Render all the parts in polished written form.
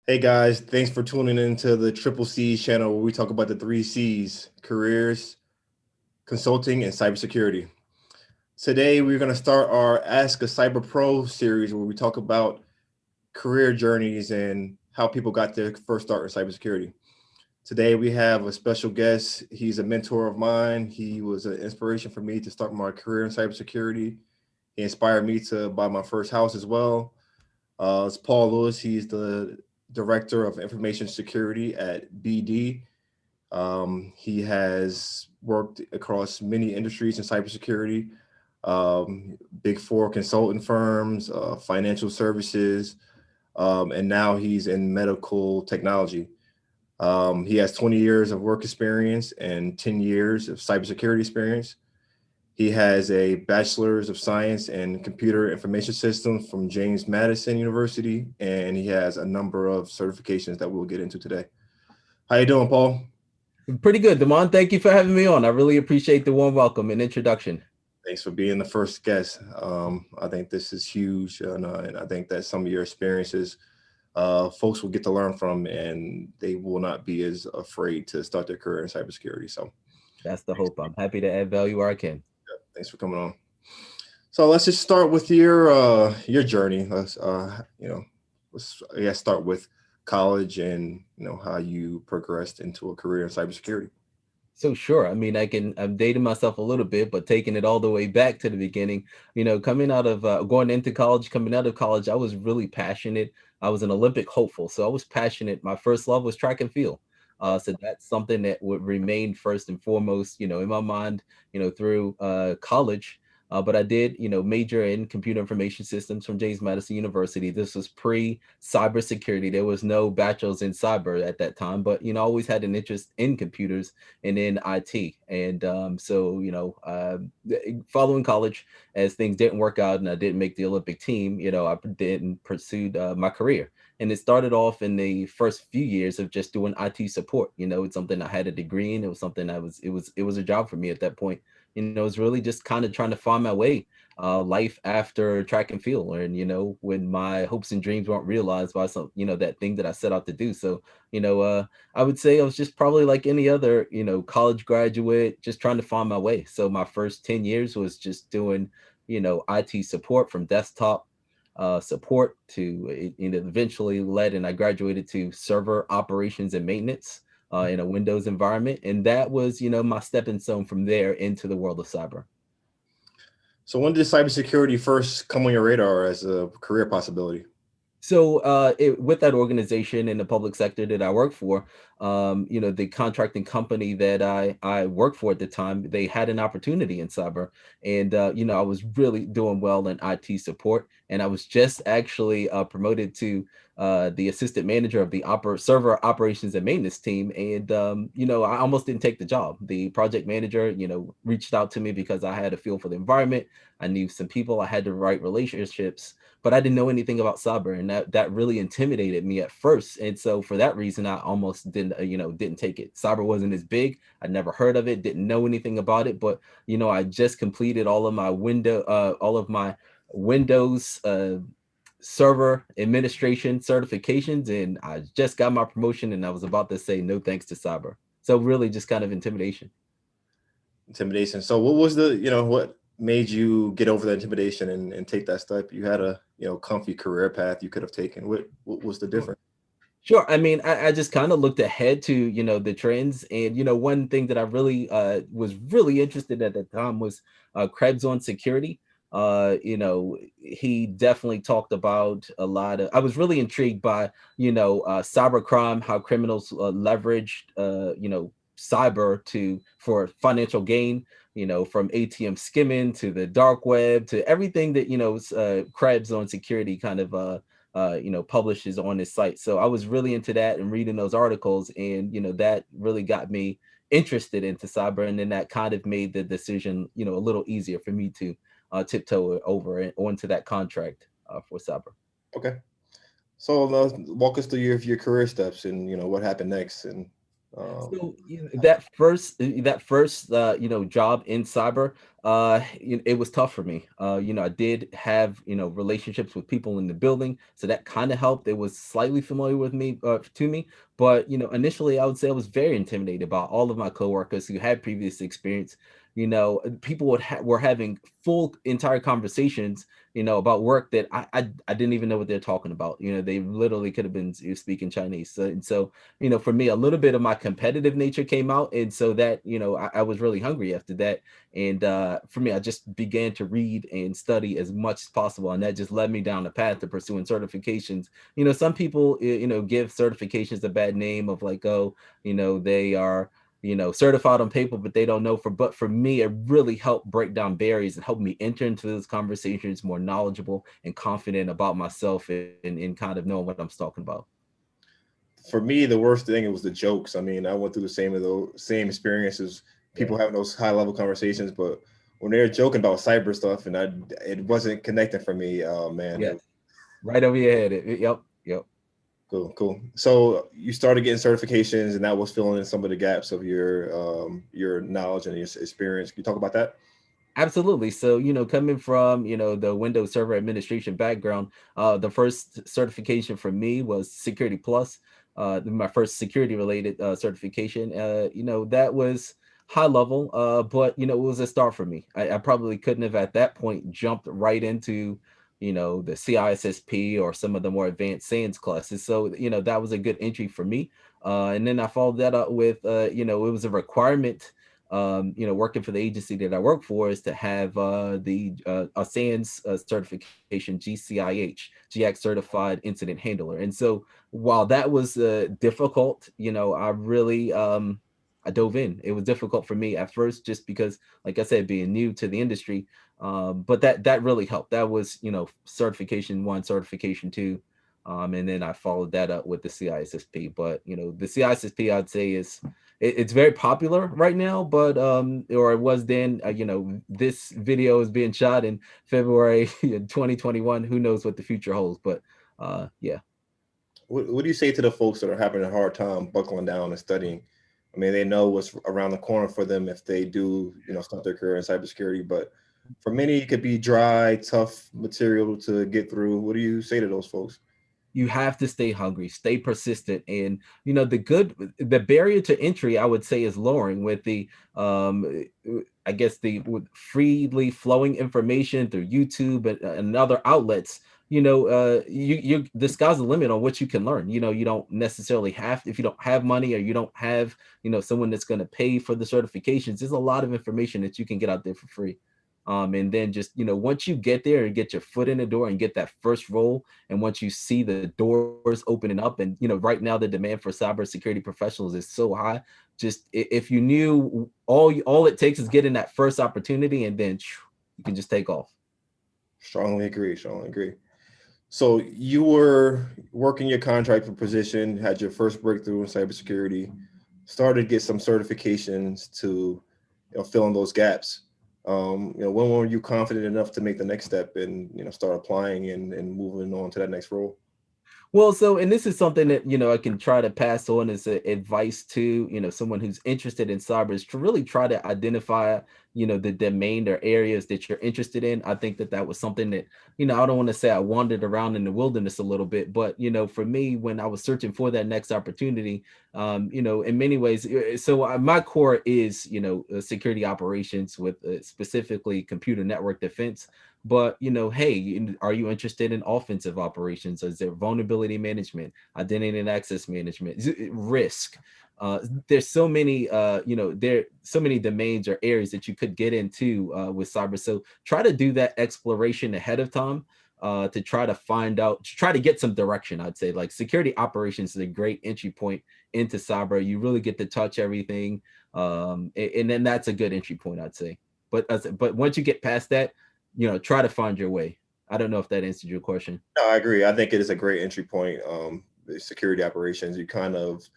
Hey guys, thanks for tuning into the Triple C's channel where we talk about the three C's: careers, consulting, and cybersecurity. Today, we're going to start our Ask a Cyber Pro series where we talk about career journeys and how people got their first start in cybersecurity. Today, we have a special guest. He's a mentor of mine. He was an inspiration for me to start my career in cybersecurity. He inspired me to buy my first house as well. It's Paul Lewis. He's the director of information security at BD. He has worked across many industries in cybersecurity, big four consultant firms, financial services, and now he's in medical technology. He has 20 years of work experience and 10 years of cybersecurity experience. He has a bachelor's of science in computer information systems from James Madison University, and he has a number of certifications that we'll get into today. How you doing, Paul? Pretty good, Damon. Thank you for having me on. I really appreciate the warm welcome and introduction. Thanks for being the first guest. I think this is huge, and I think that some of your experiences, folks will get to learn from, and they will not be as afraid to start their career in cybersecurity. So, That's the thanks, hope. I'm happy to add value where I can. thanks for coming on. So let's just start with your journey. Let's let's start with college and how you progressed into a career in cybersecurity. So sure. I mean, I'm dating myself a little bit, but taking it all the way back to the beginning, coming out of going into college, coming out of college, I was really passionate. I was an Olympic hopeful. So I was passionate. My first love was track and field. So that's something that would remain first and foremost, in my mind, through college. But I did, major in computer information systems from James Madison University. This was pre cybersecurity. There was no bachelor's in cyber at that time, but, always had an interest in computers and in IT. And following college, as things didn't work out and I didn't make the Olympic team, I didn't pursue my career. And it started off in the first few years of just doing IT support. It's something I had a degree in. It was something it was a job for me at that point. It was really just kind of trying to find my way, life after track and field, and when my hopes and dreams weren't realized by some, that thing that I set out to do. So, you know, uh, I would say I was just probably like any other, college graduate, just trying to find my way. So my first 10 years was just doing, IT support from desktop support to eventually led and I graduated to server operations and maintenance in a Windows environment. And that was, my stepping stone from there into the world of cyber. So when did cybersecurity first come on your radar as a career possibility? So with that organization in the public sector that I work for, the contracting company that I worked for at the time, they had an opportunity in cyber, and I was really doing well in IT support, and I was just actually promoted to the assistant manager of the server operations and maintenance team, and I almost didn't take the job. The project manager, reached out to me because I had a feel for the environment. I knew some people. I had the right relationships, but I didn't know anything about cyber, and that really intimidated me at first. And so for that reason, I almost didn't take it. Cyber wasn't as big. I'd never heard of it, didn't know anything about it, but I just completed all of my Windows server administration certifications, and I just got my promotion, and I was about to say no thanks to cyber. So really, just kind of intimidation. Intimidation. So what was what made you get over that intimidation and take that step? You had a comfy career path you could have taken. What was the difference? Sure. I mean, I just kind of looked ahead to, the trends. And, one thing that I really was really interested at the time was Krebs on security. He definitely talked about a lot of, I was really intrigued by, cyber crime, how criminals leveraged, cyber for financial gain, from ATM skimming to the dark web to everything that, Krebs on security kind of, publishes on his site. So I was really into that and reading those articles, and that really got me interested into cyber, and then that kind of made the decision, a little easier for me to tiptoe over and onto that contract for cyber. Okay. So walk us through your career steps and what happened next and. So that first job in cyber, it was tough for me. I did have relationships with people in the building, so that kind of helped. It was slightly familiar with me to me, but initially I would say I was very intimidated by all of my coworkers who had previous experience. People were having full entire conversations about work that I didn't even know what they're talking about. They literally could have been speaking Chinese. So for me, a little bit of my competitive nature came out. And so that, I was really hungry after that. And for me, I just began to read and study as much as possible. And that just led me down the path to pursuing certifications. Some people, give certifications a bad name of like, oh, they are, certified on paper, but they don't know but for me, it really helped break down barriers and help me enter into those conversations more knowledgeable and confident about myself and kind of knowing what I'm talking about. For me, the worst thing, it was the jokes. I mean, I went through the same experiences. Yeah. People having those high level conversations, but when they're joking about cyber stuff, and it wasn't connecting for me. Oh man, Yes. Right over your head. Yep. Yep. cool, cool. So you started getting certifications, and that was filling in some of the gaps of your knowledge and your experience. Can you talk about that? Absolutely. So, coming from, the Windows Server Administration background, the first certification for me was Security Plus, my first security related certification. That was high level, but, it was a start for me. I probably couldn't have at that point jumped right into, the CISSP or some of the more advanced SANS classes. So, that was a good entry for me. And then I followed that up with, it was a requirement working for the agency that I work for is to have the a SANS certification, GCIH, GX Certified Incident Handler. And so while that was difficult, I really I dove in. It was difficult for me at first, just because, like I said, being new to the industry. But that really helped. That was certification one, certification two. And then I followed that up with the CISSP. But the CISSP, I'd say, it's very popular right now, but or it was then. This video is being shot in February 2021. Who knows what the future holds? But yeah. What do you say to the folks that are having a hard time buckling down and studying? I mean, they know what's around the corner for them if they do, start their career in cybersecurity. But for many, it could be dry, tough material to get through. What do you say to those folks? You have to stay hungry, stay persistent, and the barrier to entry, I would say, is lowering with the I guess the with freely flowing information through YouTube and other outlets. The sky's the limit on what you can learn. You don't necessarily have, if you don't have money or you don't have someone that's going to pay for the certifications. There's a lot of information that you can get out there for free. And then just once you get there and get your foot in the door and get that first role, and once you see the doors opening up, and right now the demand for cybersecurity professionals is so high. Just if you knew, all it takes is getting that first opportunity, and then you can just take off. Strongly agree. Strongly agree. So you were working your contractor position, had your first breakthrough in cybersecurity, started to get some certifications to, fill in those gaps. When were you confident enough to make the next step and start applying and moving on to that next role? Well, so, and this is something that, I can try to pass on as advice to, someone who's interested in cyber, is to really try to identify, the domain or areas that you're interested in. I think that was something that, I don't want to say I wandered around in the wilderness a little bit, but, for me, when I was searching for that next opportunity, in many ways, my core is, security operations with specifically computer network defense. But hey, are you interested in offensive operations? Is there vulnerability management, identity and access management, risk? There's so many, there so many domains or areas that you could get into with cyber. So try to do that exploration ahead of time, to try to find out, to try to get some direction. I'd say like security operations is a great entry point into cyber. You really get to touch everything, and then that's a good entry point, I'd say. But once you get past that, try to find your way. I don't know if that answered your question. No, I agree. I think it is a great entry point. The security operations, you kind of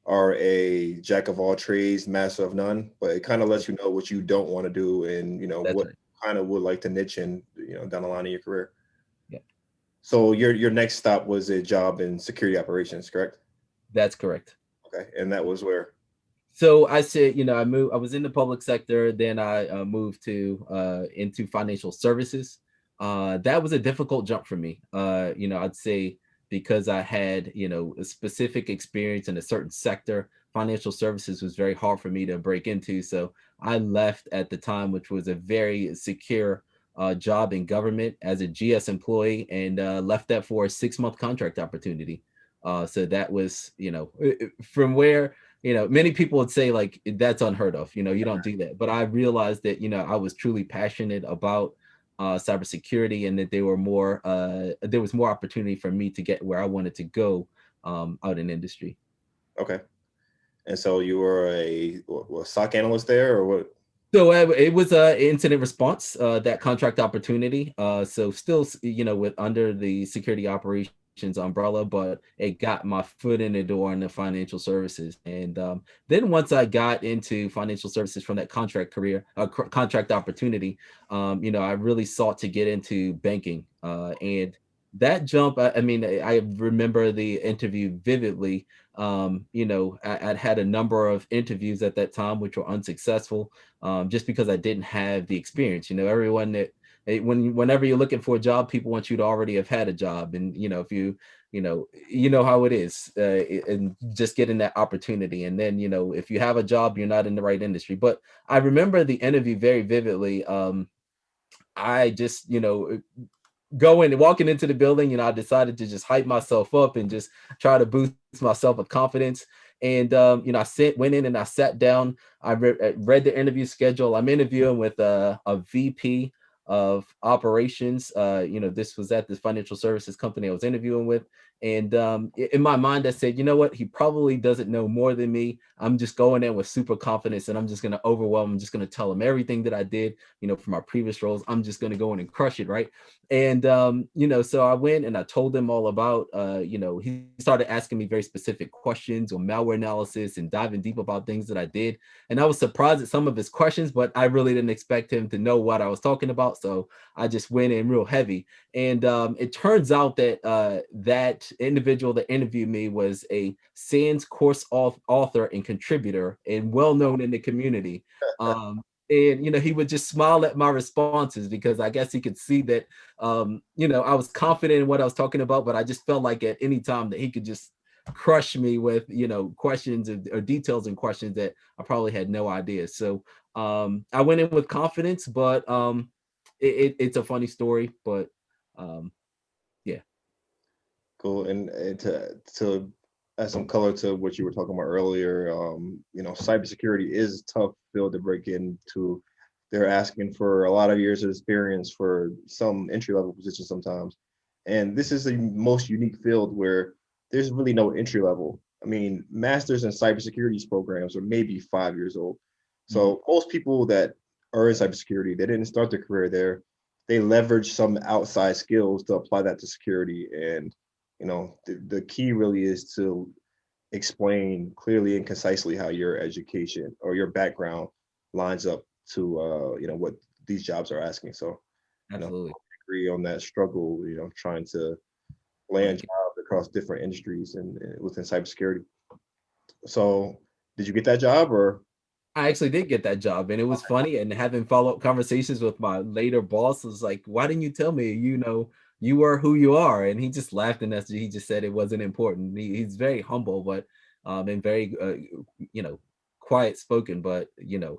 are a jack of all trades, master of none, but it kind of lets you know what you don't want to do and That's what right. kind of would like to niche in, down the line of your career. Yeah, So your next stop was a job in security operations, correct? that's correct. Okay, and that was where? So I said, I was in the public sector, then I moved to into financial services. That was a difficult jump for me. I'd say because I had, a specific experience in a certain sector, financial services was very hard for me to break into. So I left at the time, which was a very secure job in government as a GS employee, and left that for a 6-month contract opportunity. So that was, from where many people would say like that's unheard of. You don't do that. But I realized that, I was truly passionate about cybersecurity, and that there was more opportunity for me to get where I wanted to go out in industry. Okay, and so you were a SOC analyst there, or what? So it was a incident response, that contract opportunity. So still, with under the security operations umbrella, but it got my foot in the door in the financial services. And then once I got into financial services from that contract career, contract opportunity, I really sought to get into banking. And that jump, I mean, I remember the interview vividly. I'd had a number of interviews at that time, which were unsuccessful, just because I didn't have the experience. Everyone that whenever you're looking for a job, people want you to already have had a job, and if you know how it is, and just getting that opportunity, and then if you have a job, you're not in the right industry. But I remember the interview very vividly. I just walking into the building, I decided to just hype myself up and just try to boost myself with confidence. And went in and I sat down. I read the interview schedule. I'm interviewing with a VP of operations. This was at this financial services company I was interviewing with. And in my mind, I said, you know what? He probably doesn't know more than me. I'm just going in with super confidence, and I'm just going to overwhelm. I'm just going to tell him everything that I did, from my previous roles. I'm just going to go in and crush it, right? And so I went and I told him all about he started asking me very specific questions on malware analysis and diving deep about things that I did. And I was surprised at some of his questions, but I really didn't expect him to know what I was talking about. So I just went in real heavy. And it turns out that that individual that interviewed me was a SANS course author and contributor and well known in the community. And he would just smile at my responses, because I guess he could see that I was confident in what I was talking about, but I just felt like at any time that he could just crush me with, questions or details and questions that I probably had no idea. So I went in with confidence, but it's a funny story, but um, yeah. Cool. And to add some color to what you were talking about earlier, cybersecurity is a tough field to break into. They're asking for a lot of years of experience for some entry level positions sometimes. And this is the most unique field where there's really no entry level. I mean, masters in cybersecurity programs are maybe 5 years old. Mhm. So most people that are in cybersecurity, they didn't start their career there. They leverage some outside skills to apply that to security. And the key really is to explain clearly and concisely how your education or your background lines up to what these jobs are asking. So Absolutely. I agree on that struggle, trying to land Right. jobs across different industries and within cybersecurity. So did you get that job or? I actually did get that job, and it was funny. And having follow-up conversations with my later boss was like, "Why didn't you tell me? You were who you are." And he just laughed, and he just said it wasn't important. He's very humble, but and very you know quiet spoken, but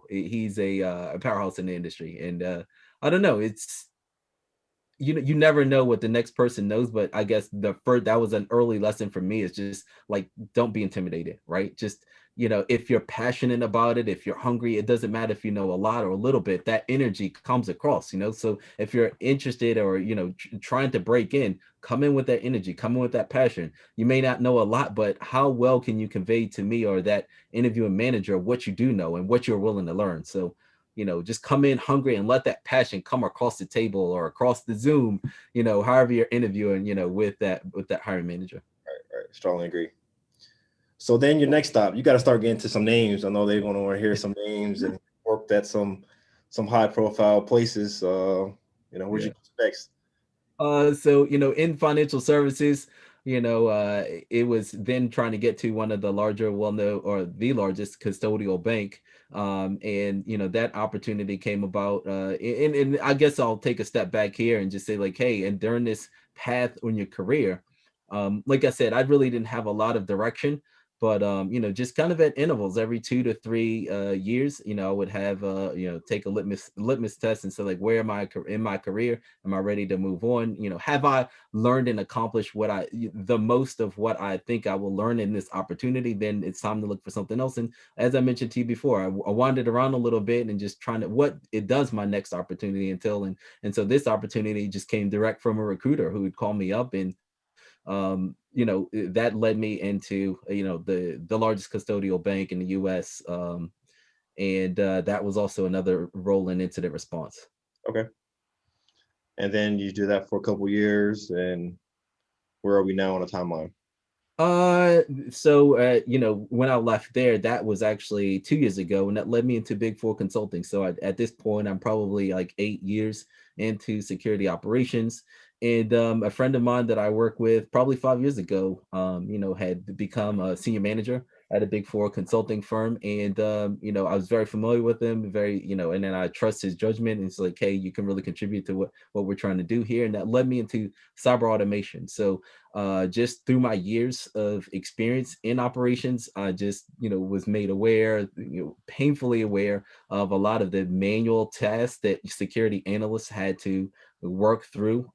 he's a powerhouse in the industry. And I don't know. It's you never know what the next person knows, but I guess the first that was an early lesson for me, is just like, don't be intimidated, right? Just if you're passionate about it, if you're hungry, it doesn't matter if you know a lot or a little bit, that energy comes across. So if you're interested, or trying to break in, come in with that energy, come in with that passion. You may not know a lot, but how well can you convey to me or that interviewing manager what you do know and what you're willing to learn? So just come in hungry and let that passion come across the table or across the Zoom, however you're interviewing, with that hiring manager. Right, strongly agree. So then your next stop, you got to start getting to some names. I know they're going to want to hear some names and worked at some high profile places. Where'd you Yeah. go next? So in financial services, It was then trying to get to one of the larger, well known, or the largest custodial bank. And that opportunity came about. And I guess I'll take a step back here and just say, like, hey, and during this path on your career, like I said, I really didn't have a lot of direction. But just kind of at intervals, every 2 to 3 years, I would have take a litmus test and say, like, where am I in my career? Am I ready to move on? Have I learned and accomplished the most of what I think I will learn in this opportunity? Then it's time to look for something else. And as I mentioned to you before, I wandered around a little bit and just trying to what it does my next opportunity until, and so this opportunity just came direct from a recruiter who would call me up, and that led me into the largest custodial bank in the U.S. And that was also another role in incident response. Okay. And then you do that for a couple years, and where are we now on the timeline? When I left there, that was actually 2 years ago, and that led me into Big Four consulting. So at this point, I'm probably like 8 years into security operations. And a friend of mine that I work with probably 5 years ago, had become a senior manager at a Big Four consulting firm. And I was very familiar with him, and then I trust his judgment. And it's like, hey, you can really contribute to what we're trying to do here. And that led me into cyber automation. So just through my years of experience in operations, I just, was made aware, painfully aware of a lot of the manual tasks that security analysts had to work through,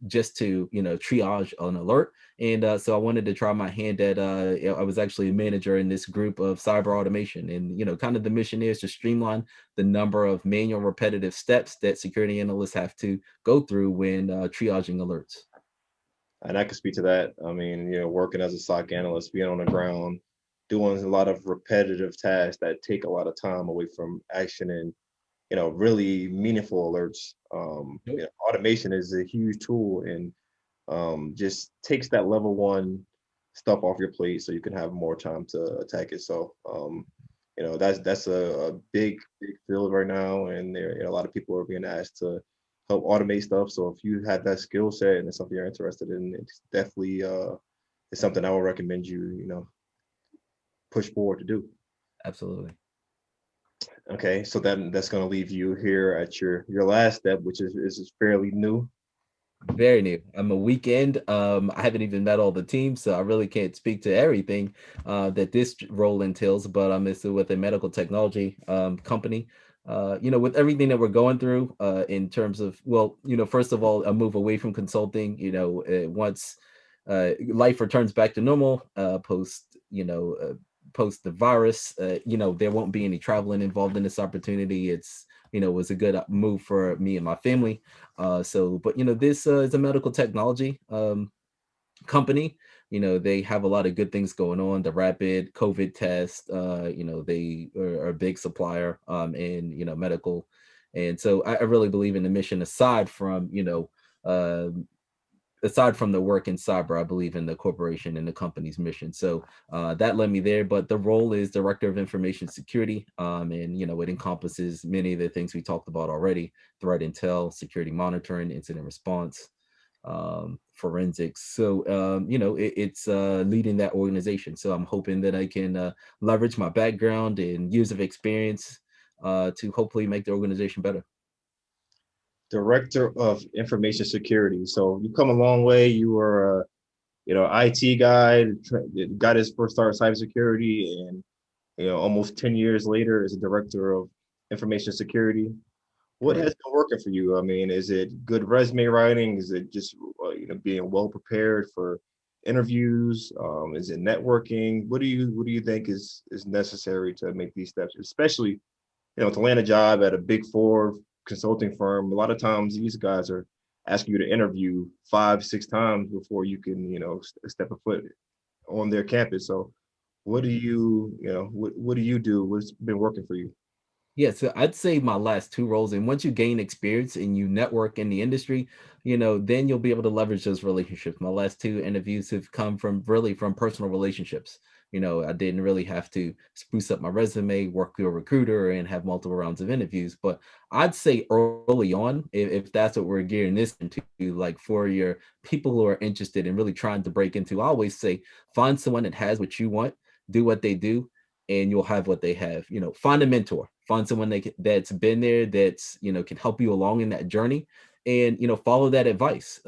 just to, triage an alert. And so I wanted to try my hand at, I was actually a manager in this group of cyber automation. And, kind of the mission is to streamline the number of manual repetitive steps that security analysts have to go through when triaging alerts. And I can speak to that. I mean, working as a SOC analyst, being on the ground, doing a lot of repetitive tasks that take a lot of time away from action and, really meaningful alerts. Automation is a huge tool and just takes that level one stuff off your plate so you can have more time to attack it. So, that's a big field right now, and a lot of people are being asked to help automate stuff. So if you have that skill set and it's something you're interested in, it's definitely it's something I would recommend you, push forward to do. Absolutely. Okay, so then that's going to leave you here at your last step, which is fairly new. Very new. I'm a weekend. I haven't even met all the teams, so I really can't speak to everything that this role entails. But I'm with a medical technology company. With everything that we're going through in terms of, well, first of all, a move away from consulting. Once life returns back to normal, post the virus, there won't be any traveling involved in this opportunity. Was a good move for me and my family. But this is a medical technology company. They have a lot of good things going on. The rapid COVID test, they are a big supplier in medical, and so I really believe in the mission. Aside from the work in cyber, I believe in the corporation and the company's mission. So that led me there. But the role is director of information security, and it encompasses many of the things we talked about already: threat intel, security monitoring, incident response, forensics. So it's leading that organization. So I'm hoping that I can leverage my background and years of experience to hopefully make the organization better. Director of Information Security. So you come a long way. You were a IT guy, got his first start in cybersecurity, and almost 10 years later is a director of information security. What has Correct. been working for you? I mean, is it good resume writing? Is it just being well prepared for interviews? Is it networking? What do you think is necessary to make these steps, especially to land a job at a big four consulting firm? A lot of times these guys are asking you to interview 5, 6 times before you can step a foot on their campus. So what do you do? What's been working for you? Yeah, so I'd say my last two roles, and once you gain experience and you network in the industry, then you'll be able to leverage those relationships. My last two interviews have come from personal relationships. I didn't really have to spruce up my resume, work through a recruiter, and have multiple rounds of interviews. But I'd say early on, if that's what we're gearing this into, like for your people who are interested in really trying to break into, I always say find someone that has what you want, do what they do, and you'll have what they have. Find a mentor, find someone that's been there, that's can help you along in that journey, and follow that advice.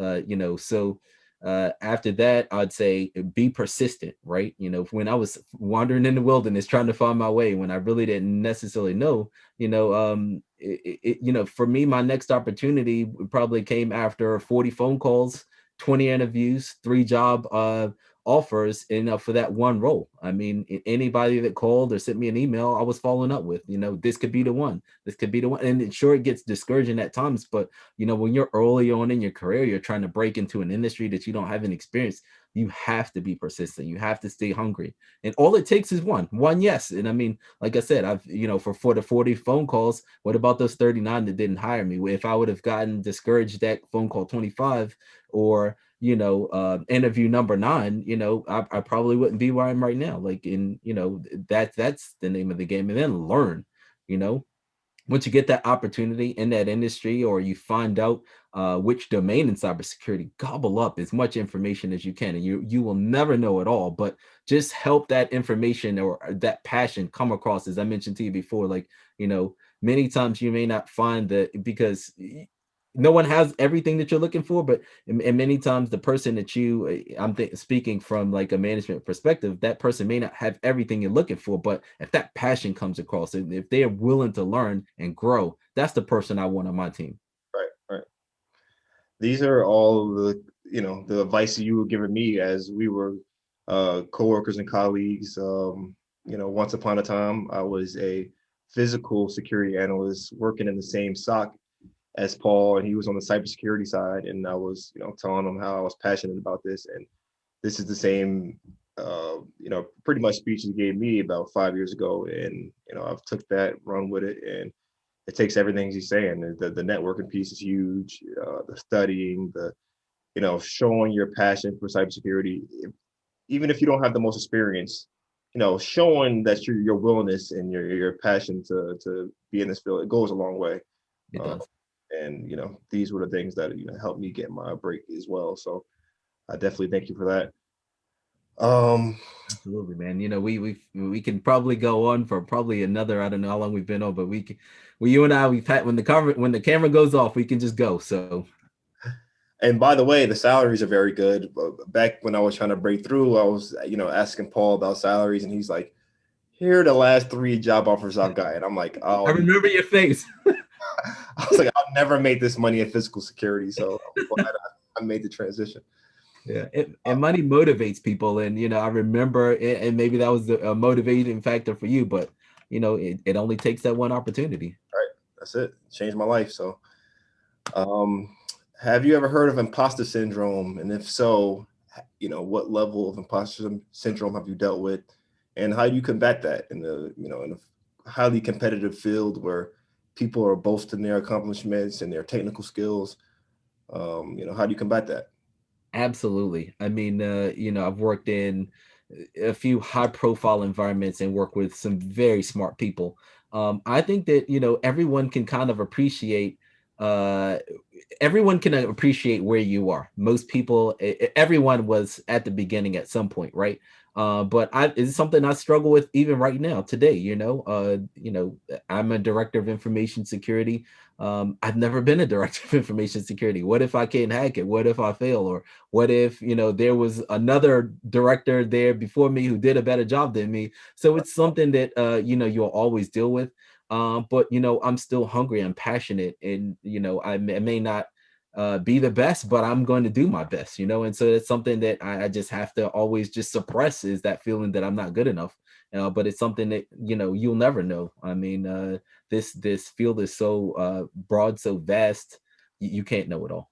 After that, I'd say be persistent, right? When I was wandering in the wilderness trying to find my way, when I really didn't necessarily know, for me, my next opportunity probably came after 40 phone calls, 20 interviews, 3 job offers, and for that one role. I mean, anybody that called or sent me an email, I was following up with, this could be the one. This could be the one. And sure, it gets discouraging at times, but when you're early on in your career, you're trying to break into an industry that you don't have an experience. You have to be persistent. You have to stay hungry. And all it takes is one yes. And I mean, like I said, I've, for the 40 phone calls, what about those 39 that didn't hire me? If I would have gotten discouraged at phone call 25 or, interview number 9, I probably wouldn't be where I am right now. Like, that's the name of the game. And then learn, you know, once you get that opportunity in that industry, or you find out which domain in cybersecurity, gobble up as much information as you can, and you will never know it all, but just help that information or that passion come across. As I mentioned to you before, like, many times you may not find that because no one has everything that you're looking for, but and many times the person that speaking from like a management perspective, that person may not have everything you're looking for, but if that passion comes across and if they're willing to learn and grow, that's the person I want on my team. Right, right. These are all the advice that you were giving me as we were coworkers and colleagues. Once upon a time, I was a physical security analyst working in the same SOC as Paul, and he was on the cybersecurity side. And I was, telling him how I was passionate about this. And this is the same, pretty much speech he gave me about 5 years ago. And, I've took that, run with it, and it takes everything he's saying. The networking piece is huge. The studying, the showing your passion for cybersecurity, even if you don't have the most experience, showing that your willingness and your passion to be in this field, it goes a long way. It Uh, does. and these were the things that helped me get my break as well. So I definitely thank you for that. Um, Absolutely, man. We can probably go on for probably another, I don't know how long we've been on, but you and I, we've had, when the camera goes off, we can just go. So and by the way, the salaries are very good. Back when I was trying to break through, I was asking Paul about salaries, and he's like, "Here are the last 3 job offers I've got," and I'm like, I "Oh." remember your face. I was like, "I've never made this money in physical security, so I'm glad I made the transition." Yeah, and money motivates people, and I remember, and maybe that was a motivating factor for you, but it only takes that one opportunity. Right, that's it. Changed my life. So, um, have you ever heard of imposter syndrome? And if so, what level of imposter syndrome have you dealt with, and how do you combat that in a highly competitive field where people are boasting their accomplishments and their technical skills? How do you combat that? Absolutely. I mean, I've worked in a few high profile environments and work with some very smart people. I think that, everyone can kind of appreciate uh everyone can appreciate where you are. Most people, everyone was at the beginning at some point, right? But it's something I struggle with even right now today. I'm a director of information security. I've never been a director of information security. What if I can't hack it? What if I fail? Or what if there was another director there before me who did a better job than me? So it's something that you'll always deal with. But I'm still hungry. I'm passionate, and I may not be the best, but I'm going to do my best. And so it's something that I just have to always just suppress, is that feeling that I'm not good enough. But it's something that you'll never know. I mean, this field is so broad, so vast. You can't know it all.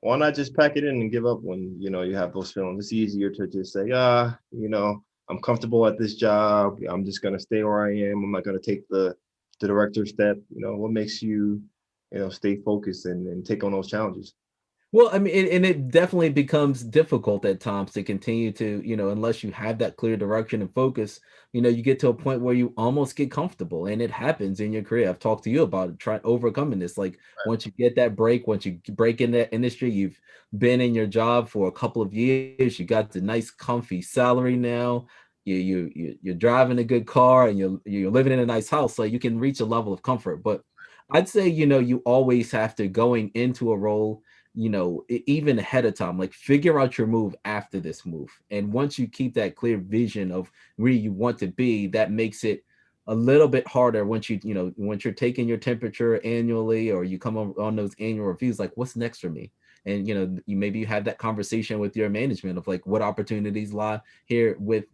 Why not just pack it in and give up when you have those feelings? It's easier to just say, I'm comfortable at this job. I'm just gonna stay where I am. I'm not gonna take the director step. What makes you, stay focused and take on those challenges? Well, I mean, and it definitely becomes difficult at times to continue to, unless you have that clear direction and focus, you get to a point where you almost get comfortable, and it happens in your career. I've talked to you about it, trying overcoming this. Like once you get that break, once you break in that industry, you've been in your job for a couple of years, you got the nice, comfy salary now. You're driving a good car, and you're living in a nice house, so you can reach a level of comfort. But I'd say, you always have to going into a role, even ahead of time, like figure out your move after this move. And once you keep that clear vision of where you want to be, that makes it a little bit harder once once you're taking your temperature annually, or you come on those annual reviews, like what's next for me. And maybe you have that conversation with your management of like what opportunities lie here with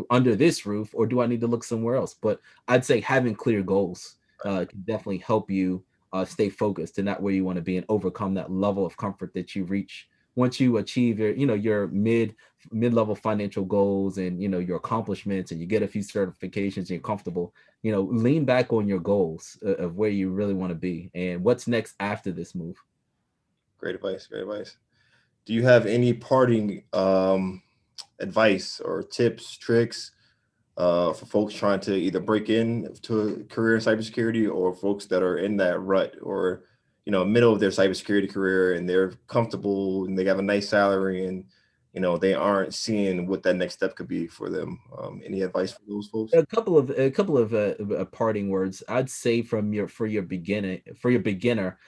under this roof, or do I need to look somewhere else? But I'd say having clear goals can definitely help you stay focused and not where you want to be, and overcome that level of comfort that you reach once you achieve your mid-level financial goals, and your accomplishments, and you get a few certifications and you're comfortable. Lean back on your goals of where you really want to be and what's next after this move. Great advice. Great advice. Do you have any parting advice or tips, tricks for folks trying to either break in to a career in cybersecurity, or folks that are in that rut, or middle of their cybersecurity career, and they're comfortable and they have a nice salary, and they aren't seeing what that next step could be for them? Any advice for those folks? A couple of parting words I'd say from your for your beginner.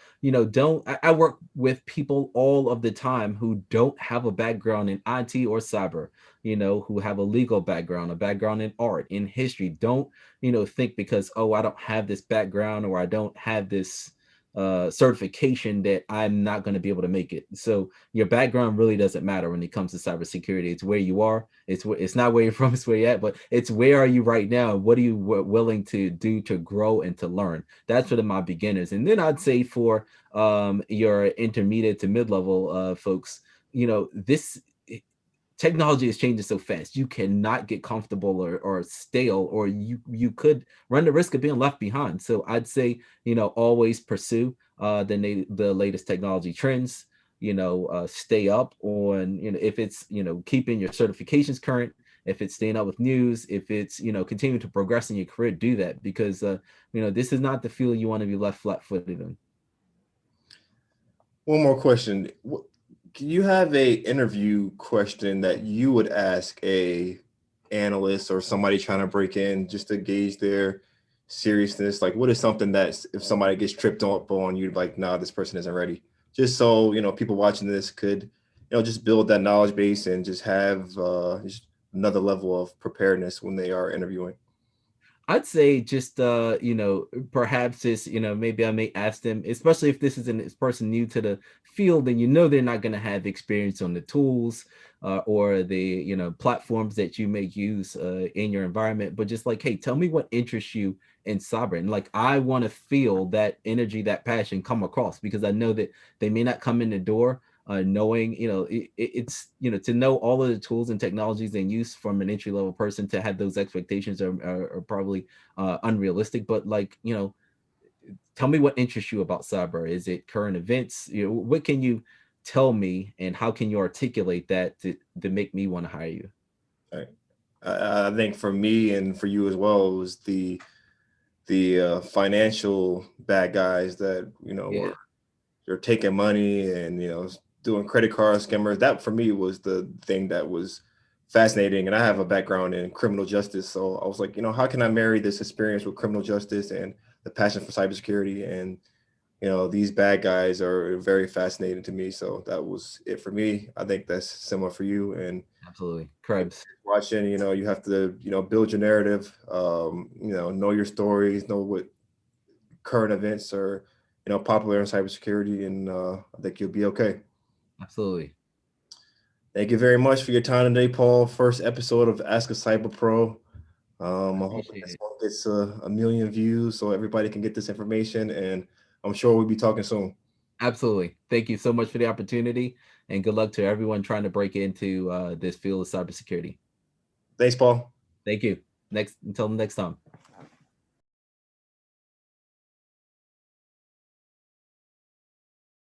Don't I work with people all of the time who don't have a background in IT or cyber, who have a legal background, a background in art, in history. Don't think because, oh, I don't have this background, or I don't have this certification, that I'm not going to be able to make it. So your background really doesn't matter when it comes to cybersecurity. It's where you are. It's not where you're from. It's where you're at. But it's where are you right now? What are you willing to do to grow and to learn? That's for my beginners. And then I'd say for your intermediate to mid level folks, this technology is changing so fast. You cannot get comfortable or stale, or you could run the risk of being left behind. So I'd say, always pursue the latest technology trends. Stay up on, if it's keeping your certifications current, if it's staying up with news, if it's continuing to progress in your career, do that, because this is not the field you want to be left flat-footed in. One more question. Can you have a interview question that you would ask a analyst or somebody trying to break in, just to gauge their seriousness? Like, what is something that if somebody gets tripped up on, you'd like, nah, this person isn't ready. Just so people watching this could, just build that knowledge base and just have just another level of preparedness when they are interviewing. I'd say just perhaps this, maybe I may ask them, especially if this is this person new to the field, and they're not going to have experience on the tools or the platforms that you may use in your environment, but just like, hey, tell me what interests you in cyber, and like I want to feel that energy, that passion come across, because I know that they may not come in the door knowing, it's to know all of the tools and technologies and use from an entry level person. To have those expectations are probably unrealistic. But like, tell me what interests you about cyber. Is it current events? What can you tell me, and how can you articulate that to make me want to hire you? Right. I think for me and for you as well, it was the financial bad guys that Yeah, were they're taking money and doing credit card skimmers. That for me was the thing that was fascinating. And I have a background in criminal justice, so I was like, how can I marry this experience with criminal justice and the passion for cybersecurity? And these bad guys are very fascinating to me. So that was it for me. I think that's similar for you. And absolutely. Krebs. watching, you have to build your narrative, know your stories, know what current events are popular in cybersecurity, and I think you'll be okay. Absolutely. Thank you very much for your time today, Paul. First episode of Ask a Cyber Pro. I I hope appreciate this it. one gets a million views so everybody can get this information, and I'm sure we'll be talking soon. Absolutely. Thank you so much for the opportunity, and good luck to everyone trying to break into this field of cybersecurity. Thanks, Paul. Thank you. Next, until next time.